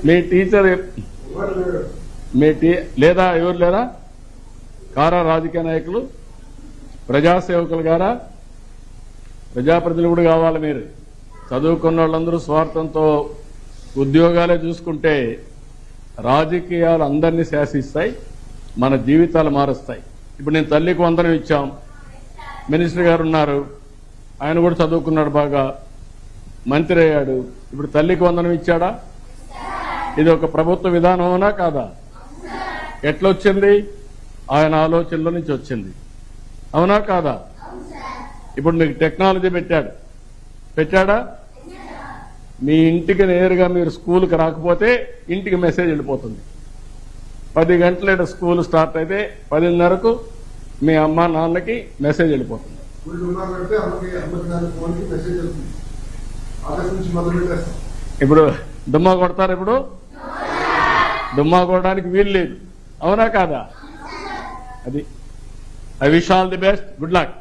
మీ teacher లేదా ఎవరు లేరా కారా రాజకీయ నాయకులు ప్రజాసేవకులు గారా ప్రజాప్రతినిధులు కూడా కావాలి. మీరు చదువుకున్న వాళ్ళందరూ స్వార్థంతో ఉద్యోగాలే చూసుకుంటే రాజకీయాలు అందరినీ శాసిస్తాయి, మన జీవితాలు మారుస్తాయి. ఇప్పుడు నేను తల్లికి వందనం ఇచ్చాం, మినిస్టర్ గారు ఉన్నారు, ఆయన కూడా చదువుకున్నాడు, బాగా మంత్రి అయ్యాడు. ఇప్పుడు తల్లికి వందనం ఇచ్చాడా? ఇది ఒక ప్రభుత్వ విధానం అవునా కాదా? ఎట్లొచ్చింది? ఆయన ఆలోచనలో నుంచి వచ్చింది, అవునా కాదా? ఇప్పుడు మీకు టెక్నాలజీ పెట్టాడా? మీ ఇంటికి నేరుగా మీరు స్కూల్కి రాకపోతే ఇంటికి మెసేజ్ వెళ్ళిపోతుంది. 10 గంటల స్కూల్ స్టార్ట్ అయితే 10:30కు మీ అమ్మ నాన్నకి మెసేజ్ వెళ్ళిపోతుంది. ఇప్పుడు దుమ్మా కొడతారు, ఇప్పుడు దుమ్మా కొట్టడానికి వీలు లేదు, అవునా కాదా? అది I wish all the best, good luck.